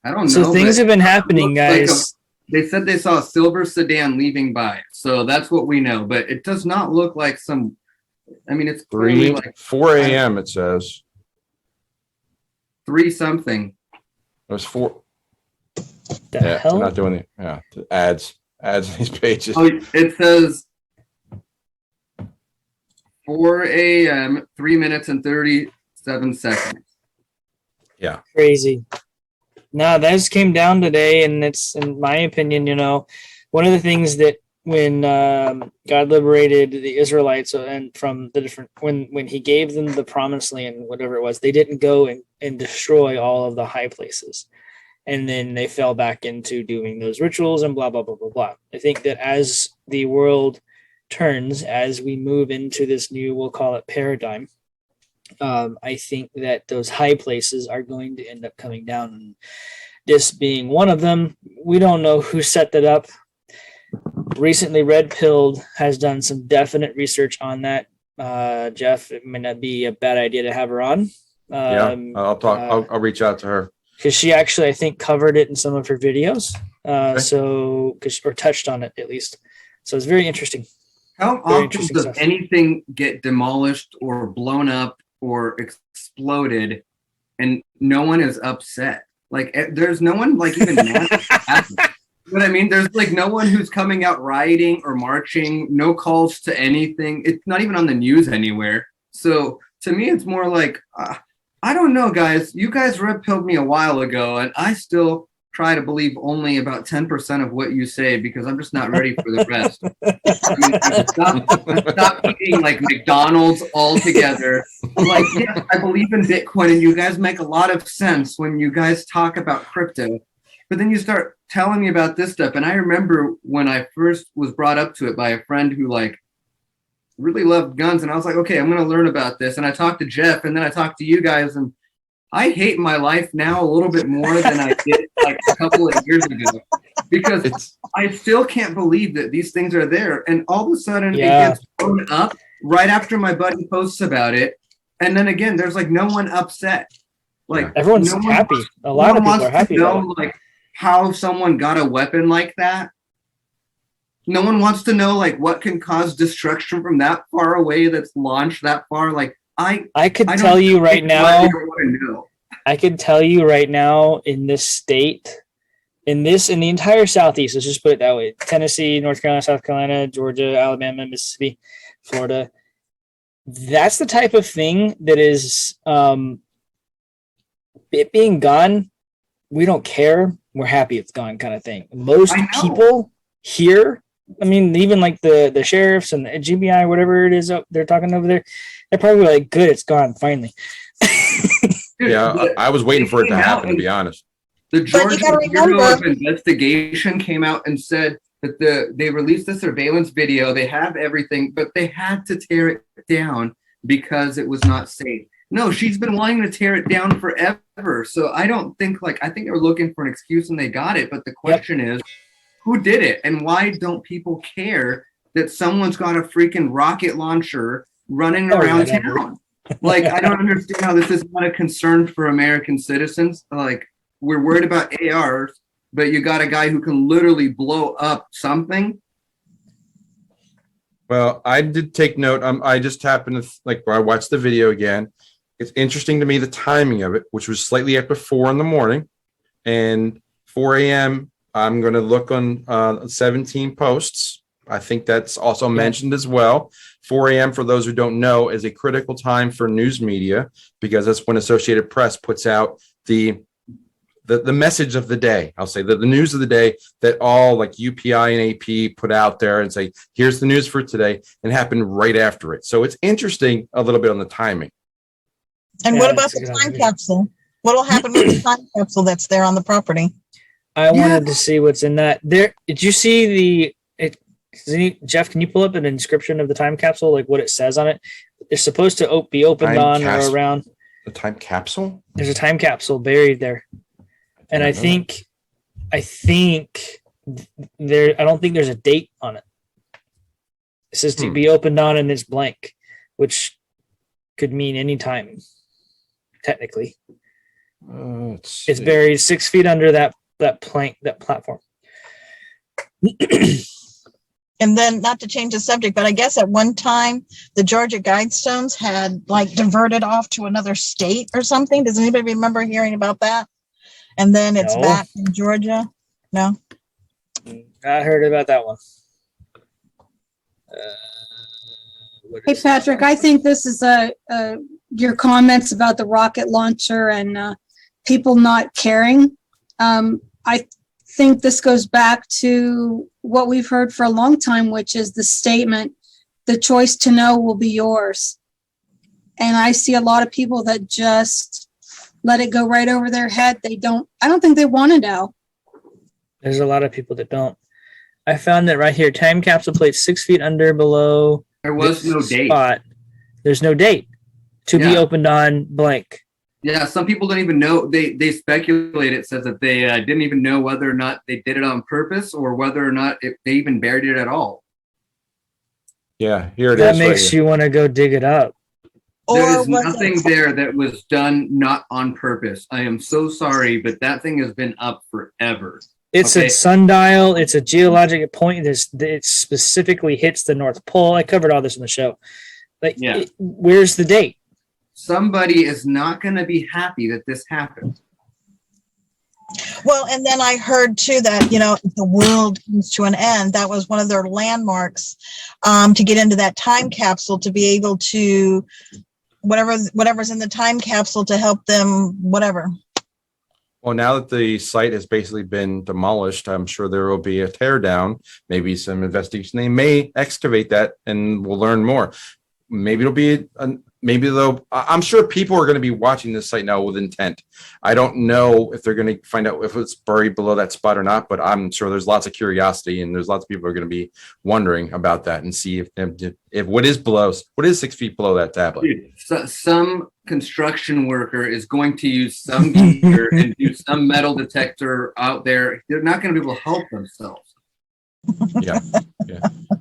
I don't know. So things have been happening, guys. They said they saw a silver sedan leaving by, so that's what we know. But it does not look like some. I mean, it's 4 a.m. It says 3 something. it was 4. The hell? They're not doing it. Yeah, the ads on these pages. Oh, it says 4 a.m. 3 minutes and 37 seconds. Yeah, Crazy. No, that just came down today, and it's, in my opinion, one of the things that when God liberated the Israelites and from the different when He gave them the promised land, whatever it was, they didn't go and destroy all of the high places, and then they fell back into doing those rituals and blah blah blah blah blah. I think that as the world turns as we move into this new, we'll call it paradigm, I think that those high places are going to end up coming down. And this being one of them, we don't know who set that up. Recently, Red Pilled has done some definite research on that. Jeff, it may not be a bad idea to have her on. I'll talk. I'll reach out to her because she actually, I think, covered it in some of her videos. Okay. Or touched on it at least. So it's very interesting. How often does anything get demolished or blown up or exploded and no one is upset? Like, there's no one like even mad at what happened. But I mean, there's like no one who's coming out rioting or marching, no calls to anything. It's not even on the news anywhere. So to me, it's more like, I don't know, guys. You guys red pilled me a while ago, and I still try to believe only about 10% of what you say because I'm just not ready for the rest. I mean, stop eating like McDonald's altogether. I'm like, yeah, I believe in Bitcoin, and you guys make a lot of sense when you guys talk about crypto. But then you start telling me about this stuff. And I remember when I first was brought up to it by a friend who like really loved guns. And I was like, okay, I'm going to learn about this. And I talked to Jeff and then I talked to you guys. And I hate my life now a little bit more than I did like a couple of years ago because I still can't believe that these things are there. And all of a sudden it gets blown up right after my buddy posts about it. And then again, there's like no one upset. Like everyone's happy. A lot of people are happy about it. Like, how someone got a weapon like that. No one wants to know like what can cause destruction from that far away that's launched that far. Like I could tell you right now. I could tell you right now in this state, in the entire Southeast, let's just put it that way. Tennessee, North Carolina, South Carolina, Georgia, Alabama, Mississippi, Florida. That's the type of thing that is it being gone. We don't care. We're happy it's gone kind of thing. Most people here, I mean, even like the sheriffs and the GBI, whatever it is they're talking over there, they're probably like, good, it's gone, finally. Yeah, I was waiting for it to happen, to be honest. The Georgia Bureau of Investigation came out and said that they released the surveillance video, they have everything, but they had to tear it down because it was not safe. No, she's been wanting to tear it down forever. So I don't think I think they were looking for an excuse and they got it. But the question is, who did it? And why don't people care that someone's got a freaking rocket launcher running around town? Like, I don't understand how this is not a concern for American citizens. Like, we're worried about ARs, but you got a guy who can literally blow up something. Well, I did take note. I just happened to I watched the video again. It's interesting to me the timing of it, which was slightly after 4 a.m. and 4 a.m. I'm going to look on 17 posts. I think that's also mentioned as well. 4 a.m. for those who don't know is a critical time for news media because that's when Associated Press puts out the message of the day. I'll say the news of the day that all like UPI and AP put out there and say, here's the news for today, and happened right after it. So it's interesting a little bit on the timing. And what about the time capsule? What will happen with the time capsule that's there on the property? I wanted to see what's in that. There, did you see Jeff, can you pull up an inscription of the time capsule, like what it says on it? They're supposed to be opened on or around. The time capsule? There's a time capsule buried there. And I think there, I don't think there's a date on it. It says to be opened on and it's blank, which could mean any time. Technically, it's buried 6 feet under that platform. And then, not to change the subject, but I guess at one time the Georgia Guidestones had diverted off to another state or something. Does anybody remember hearing about that? And then it's back in Georgia. No, I heard about that one. Hey, Patrick, I think this is your comments about the rocket launcher and people not caring. I think this goes back to what we've heard for a long time, which is the statement, the choice to know will be yours. And I see a lot of people that just let it go right over their head. I don't think they want to know. There's a lot of people that don't. I found that right here. Time capsule plate 6 feet under below. There was this no date. spot. There's no date to be Yeah. opened on blank. Yeah, some people don't even know. They speculate. It says that they didn't even know whether or not they did it on purpose or whether or not they even buried it at all. Yeah, here it is. That right makes here. you want to go dig it up. There Or is was nothing it, there that was done not on purpose. I am so sorry, but that thing has been up forever. It's Okay. a sundial. It's a geologic point. It specifically hits the North Pole. I covered all this in the show. Like, Yeah. where's the date? Somebody is not going to be happy that this happened. well, and then I heard too that, you know, the world comes to an end. That was one of their landmarks to get into that time capsule, to be able to whatever's in the time capsule to help them, whatever. Well, now that the site has basically been demolished, I'm sure there will be a tear down, maybe some investigation. They may excavate that and we'll learn more. Maybe it'll be, maybe they'll, I'm sure people are going to be watching this site now with intent. I don't know if they're going to find out if it's buried below that spot or not, but I'm sure there's lots of curiosity and there's lots of people who are going to be wondering about that and see if what is 6 feet below that tablet. Dude, so, some construction worker is going to use some gear and do some metal detector out there. They're not going to be able to help themselves. Yeah.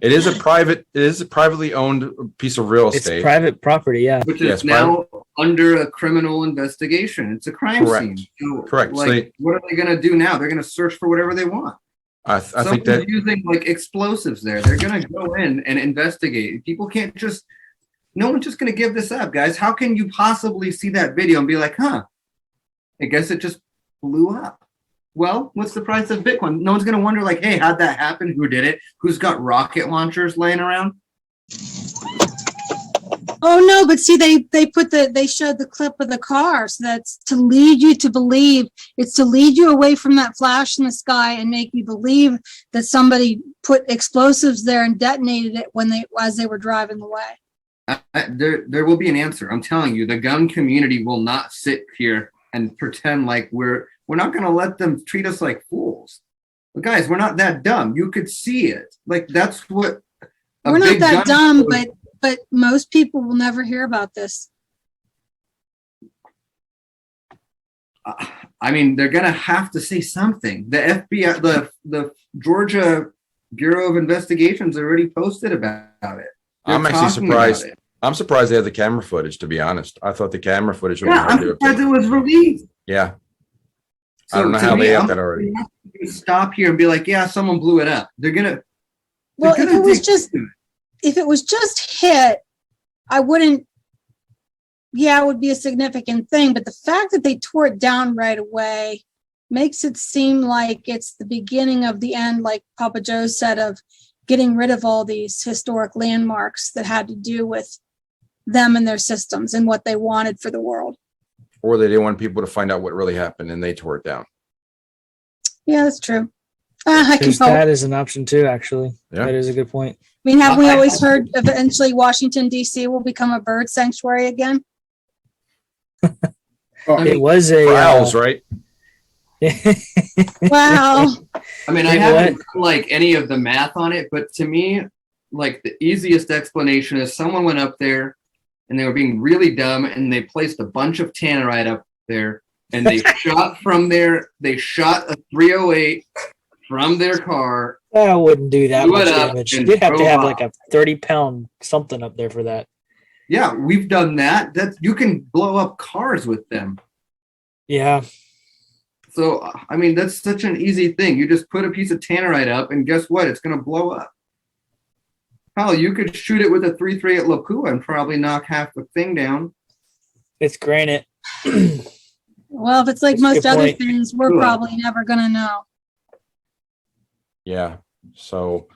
It is a privately owned piece of real It's estate. private property. Yeah. Which Yes, is now under a criminal investigation. It's a crime Correct. scene. So, Correct. So Like, what are they going to do now? They're going to search for whatever they want. I think Someone's that using like explosives there. They're going to go in and investigate. People can't just. No one's just going to give this up, guys. How can you possibly see that video and be like, huh? I guess it just blew up. Well, what's the price of Bitcoin? No one's going to wonder, like, hey, how'd that happen? Who did it? Who's got rocket launchers laying around? Oh no, but see, they showed the clip of the car, so that's to lead you to believe. It's to lead you away from that flash in the sky and make you believe that somebody put explosives there and detonated it as they were driving away. There will be an answer. I'm telling you, the gun community will not sit here and pretend like we're not going to let them treat us like fools. But guys, we're not that dumb. You could see it. Like, that's what. We're not that dumb, but most people will never hear about this. I mean, they're going to have to say something. The FBI, the Georgia Bureau of Investigations already posted about it. They're I'm actually talking about surprised. it. I'm surprised they have the camera footage, to be honest. I thought the camera footage would be Yeah, hard I'm to surprised it obtain. was released. Yeah. I So don't know to how me, they have I'm that already. gonna have to stop here and be like, yeah, someone blew it up. They're gonna. Well, they're if gonna it was dig just into it. if it was just hit, I wouldn't. Yeah, it would be a significant thing, but the fact that they tore it down right away makes it seem like it's the beginning of the end, like Papa Joe said, of getting rid of all these historic landmarks that had to do with them and their systems and what they wanted for the world. Or they didn't want people to find out what really happened and they tore it down. Yeah, that's true. I can There's hope. that is an option too, actually. Yeah. That is a good point. I mean, have we always heard eventually Washington, D.C. will become a bird sanctuary again? It was a For owls, right? Wow. I mean, I Wait, haven't done, like any of the math on it, but to me, like the easiest explanation is someone went up there and they were being really dumb and they placed a bunch of tannerite up there and they shot from there. They shot a 308 from their car. I wouldn't do that Blew it much up damage. and You'd have to drove have off. like a 30-pound something up there for that. Yeah, we've done that. That you can blow up cars with them. Yeah. So, I mean, that's such an easy thing. You just put a piece of tannerite up, and guess what? It's going to blow up. Hell, you could shoot it with a 338 Lapua and probably knock half the thing down. It's granite. Well, if it's like That's a most good other point. things, we're Cool. probably never going to know. Yeah. So,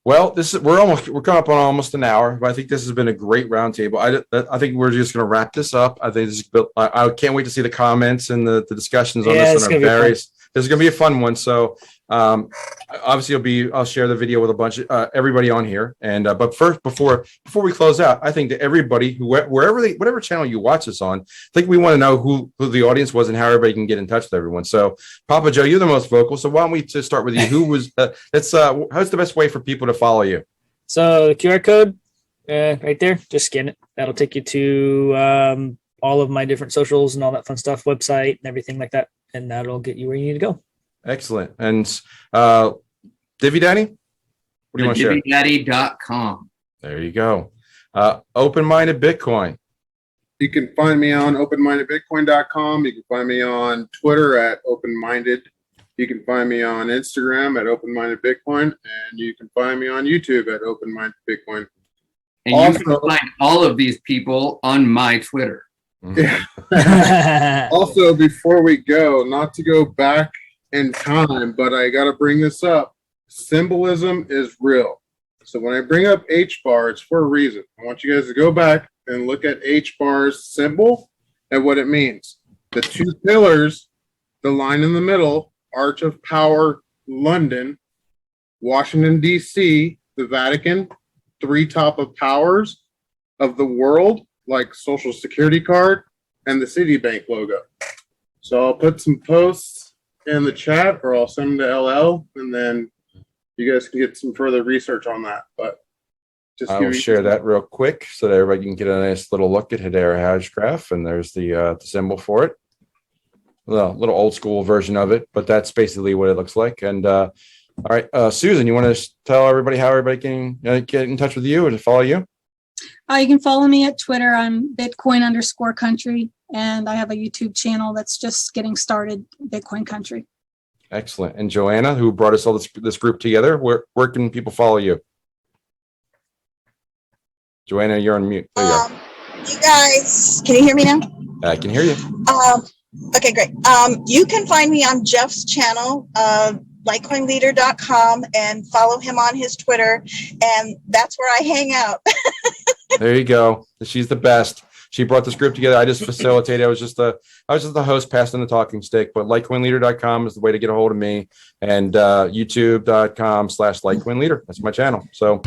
well, we're coming up on almost an hour, but I think this has been a great roundtable. I think we're just going to wrap this up. I think I can't wait to see the comments and the discussions on Yeah, this it's one. gonna be fun. This is going to be a fun one. So Obviously, I'll share the video with a bunch of everybody on here. And but first, before we close out, I think that everybody whatever channel you watch this on, I think we want to know who the audience was and how everybody can get in touch with everyone. So, Pappajo, you're the most vocal. So why don't we just start with you? Who was? How's the best way for people to follow you? So the QR code right there, just scan it. That'll take you to all of my different socials and all that fun stuff, website and everything like that. And that'll get you where you need to go. Excellent. And Divi Daddy? What do you want to share? DiviDaddy.com. There you go. OpenMinded Bitcoin. You can find me on openmindedbitcoin.com. You can find me on Twitter at openminded. You can find me on Instagram at openmindedbitcoin, and you can find me on YouTube at openmindedbitcoin. And you can find all of these people on my Twitter. Also, before we go, not to go back in time, but I got to bring this up. Symbolism is real. So when I bring up H-bar, it's for a reason. I want you guys to go back and look at H-bar's symbol and what it means. The two pillars, the line in the middle, Arch of Power, London, Washington, D.C., the Vatican, three top of powers of the world, like Social Security card, and the Citibank logo. So I'll put some posts in the chat, or I'll send them to LL, and then you guys can get some further research on that. But just I'll share that real quick so that everybody can get a nice little look at Hedera Hashgraph, and there's the symbol for it. The little old school version of it, but that's basically what it looks like. And all right, Susan, you want to tell everybody how everybody can get in touch with you and follow you? You can follow me at Twitter. I'm Bitcoin_country, and I have a YouTube channel that's just getting started, Bitcoin Country. Excellent. And Joanna, who brought us all this group together, where can people follow you? Joanna, you're on mute. There you go. You guys, can you hear me now? I can hear you. Okay, great. You can find me on Jeff's channel, litecoinleader.com, and follow him on his Twitter, and that's where I hang out. There you go. She's the best. She brought this group together. I just facilitated. I was just the host passing the talking stick, but litecoinleader.com is the way to get a hold of me, and youtube.com/litecoinleader. That's my channel. So